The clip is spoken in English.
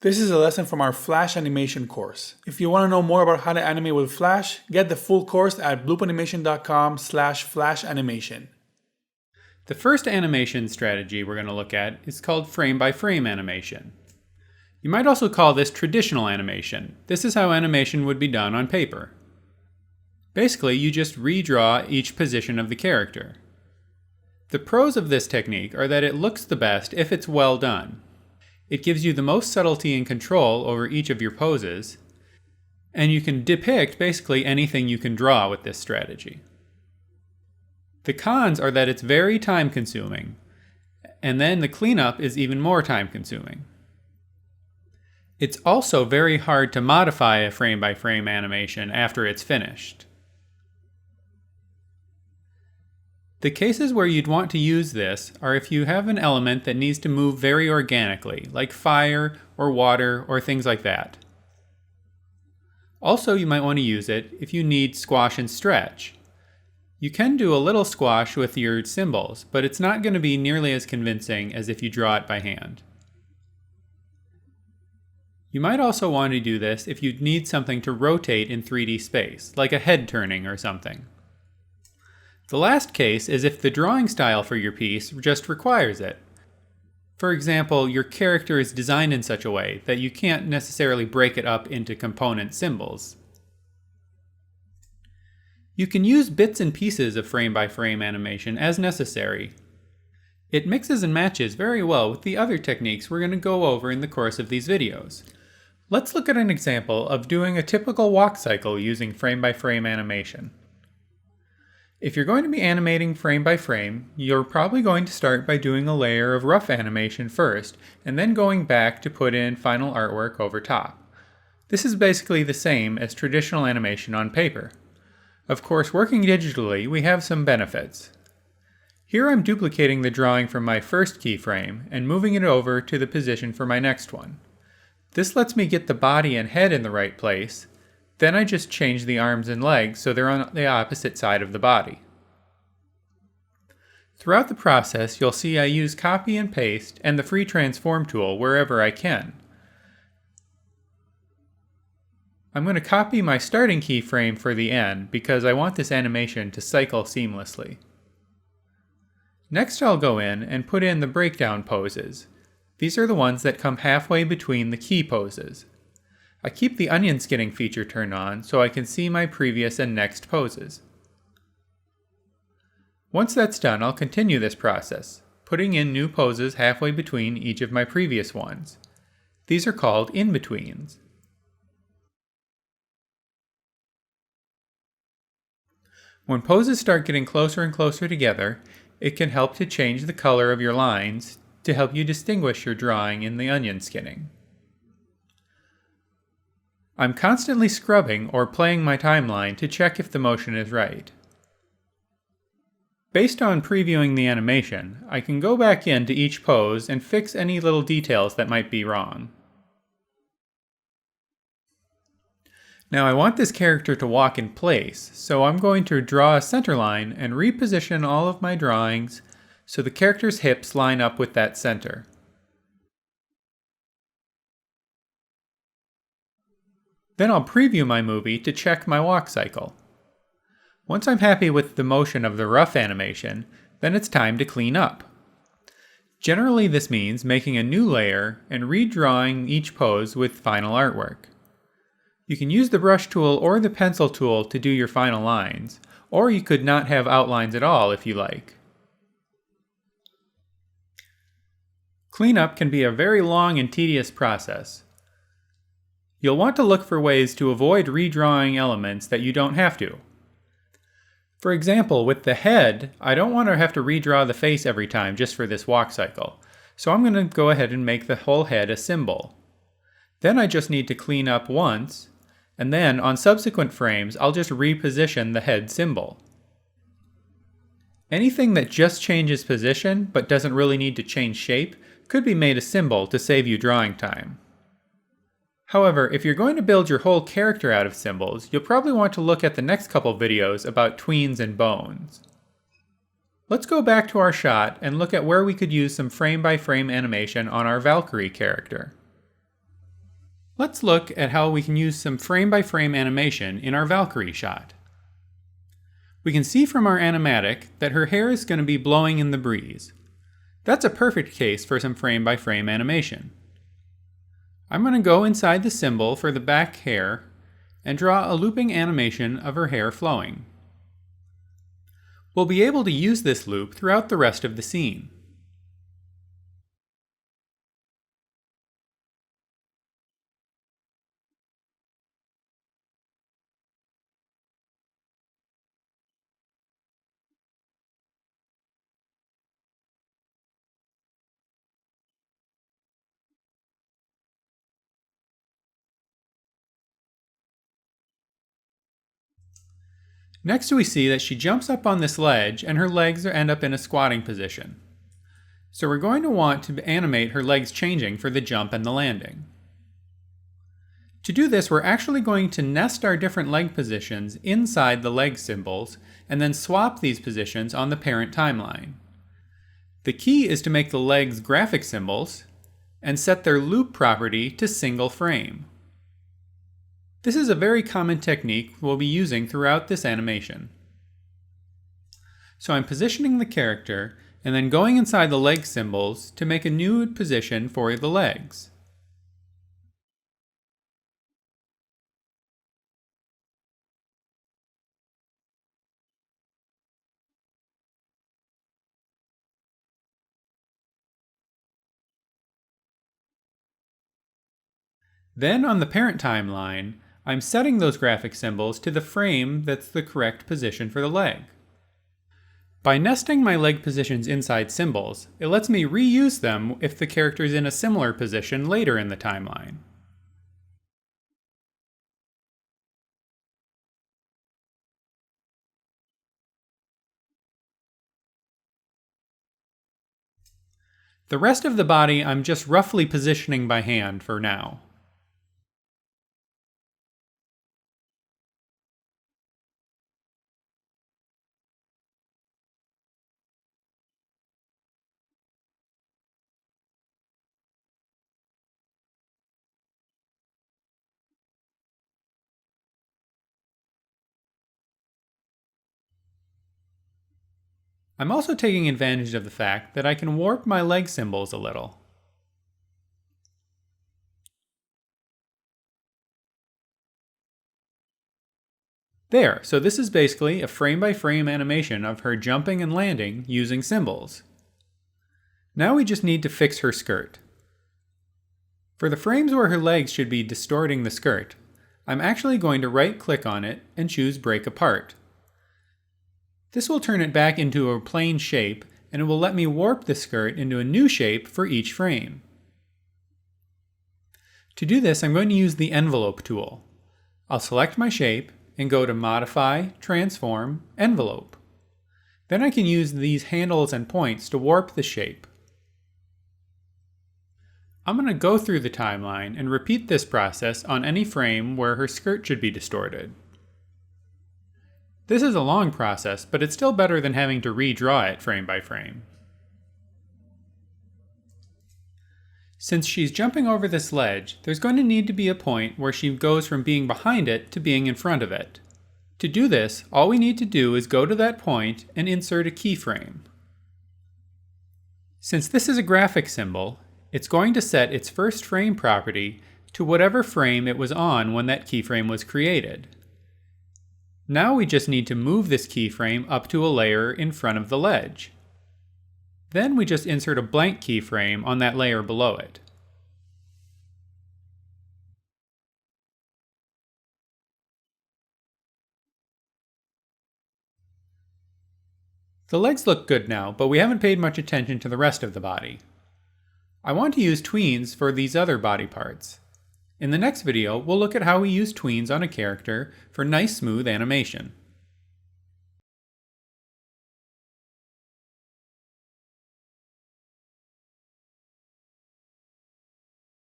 This is a lesson from our Flash animation course. If you want to know more about how to animate with Flash, get the full course at bloopanimation.com/flashanimation. The first animation strategy we're going to look at is called frame-by-frame animation. You might also call this traditional animation. This is how animation would be done on paper. Basically, you just redraw each position of the character. The pros of this technique are that it looks the best if it's well done. It gives you the most subtlety and control over each of your poses, and you can depict basically anything you can draw with this strategy. The cons are that it's very time-consuming, and then the cleanup is even more time-consuming. It's also very hard to modify a frame-by-frame animation after it's finished. The cases where you'd want to use this are if you have an element that needs to move very organically, like fire or water or things like that. Also, you might want to use it if you need squash and stretch. You can do a little squash with your symbols, but it's not going to be nearly as convincing as if you draw it by hand. You might also want to do this if you need something to rotate in 3D space, like a head turning or something. The last case is if the drawing style for your piece just requires it. For example, your character is designed in such a way that you can't necessarily break it up into component symbols. You can use bits and pieces of frame-by-frame animation as necessary. It mixes and matches very well with the other techniques we're going to go over in the course of these videos. Let's look at an example of doing a typical walk cycle using frame-by-frame animation. If you're going to be animating frame by frame, you're probably going to start by doing a layer of rough animation first, and then going back to put in final artwork over top. This is basically the same as traditional animation on paper. Of course, working digitally, we have some benefits. Here I'm duplicating the drawing from my first keyframe and moving it over to the position for my next one. This lets me get the body and head in the right place. Then I just change the arms and legs so they're on the opposite side of the body. Throughout the process, you'll see I use copy and paste and the free transform tool wherever I can. I'm going to copy my starting keyframe for the end because I want this animation to cycle seamlessly. Next I'll go in and put in the breakdown poses. These are the ones that come halfway between the key poses. I keep the onion skinning feature turned on so I can see my previous and next poses. Once that's done, I'll continue this process, putting in new poses halfway between each of my previous ones. These are called in-betweens. When poses start getting closer and closer together, it can help to change the color of your lines to help you distinguish your drawing in the onion skinning. I'm constantly scrubbing or playing my timeline to check if the motion is right. Based on previewing the animation, I can go back into each pose and fix any little details that might be wrong. Now I want this character to walk in place, so I'm going to draw a center line and reposition all of my drawings so the character's hips line up with that center. Then I'll preview my movie to check my walk cycle. Once I'm happy with the motion of the rough animation, then it's time to clean up. Generally this means making a new layer and redrawing each pose with final artwork. You can use the brush tool or the pencil tool to do your final lines, or you could not have outlines at all if you like. Cleanup can be a very long and tedious process. You'll want to look for ways to avoid redrawing elements that you don't have to. For example, with the head, I don't want to have to redraw the face every time just for this walk cycle, so I'm going to go ahead and make the whole head a symbol. Then I just need to clean up once, and then on subsequent frames I'll just reposition the head symbol. Anything that just changes position but doesn't really need to change shape could be made a symbol to save you drawing time. However, if you're going to build your whole character out of symbols, you'll probably want to look at the next couple videos about tweens and bones. Let's go back to our shot and look at where we could use some frame-by-frame animation on our Valkyrie character. Let's look at how we can use some frame-by-frame animation in our Valkyrie shot. We can see from our animatic that her hair is going to be blowing in the breeze. That's a perfect case for some frame-by-frame animation. I'm going to go inside the symbol for the back hair and draw a looping animation of her hair flowing. We'll be able to use this loop throughout the rest of the scene. Next we see that she jumps up on this ledge and her legs end up in a squatting position. So we're going to want to animate her legs changing for the jump and the landing. To do this, we're actually going to nest our different leg positions inside the leg symbols and then swap these positions on the parent timeline. The key is to make the legs graphic symbols and set their loop property to single frame. This is a very common technique we'll be using throughout this animation. So I'm positioning the character and then going inside the leg symbols to make a new position for the legs. Then on the parent timeline, I'm setting those graphic symbols to the frame that's the correct position for the leg. By nesting my leg positions inside symbols, it lets me reuse them if the character is in a similar position later in the timeline. The rest of the body I'm just roughly positioning by hand for now. I'm also taking advantage of the fact that I can warp my leg symbols a little. There, so this is basically a frame-by-frame animation of her jumping and landing using symbols. Now we just need to fix her skirt. For the frames where her legs should be distorting the skirt, I'm actually going to right-click on it and choose Break Apart. This will turn it back into a plane shape, and it will let me warp the skirt into a new shape for each frame. To do this, I'm going to use the Envelope tool. I'll select my shape and go to Modify, Transform, Envelope. Then I can use these handles and points to warp the shape. I'm going to go through the timeline and repeat this process on any frame where her skirt should be distorted. This is a long process, but it's still better than having to redraw it frame by frame. Since she's jumping over this ledge, there's going to need to be a point where she goes from being behind it to being in front of it. To do this, all we need to do is go to that point and insert a keyframe. Since this is a graphic symbol, it's going to set its first frame property to whatever frame it was on when that keyframe was created. Now we just need to move this keyframe up to a layer in front of the ledge. Then we just insert a blank keyframe on that layer below it. The legs look good now, but we haven't paid much attention to the rest of the body. I want to use tweens for these other body parts. In the next video, we'll look at how we use tweens on a character for nice smooth animation.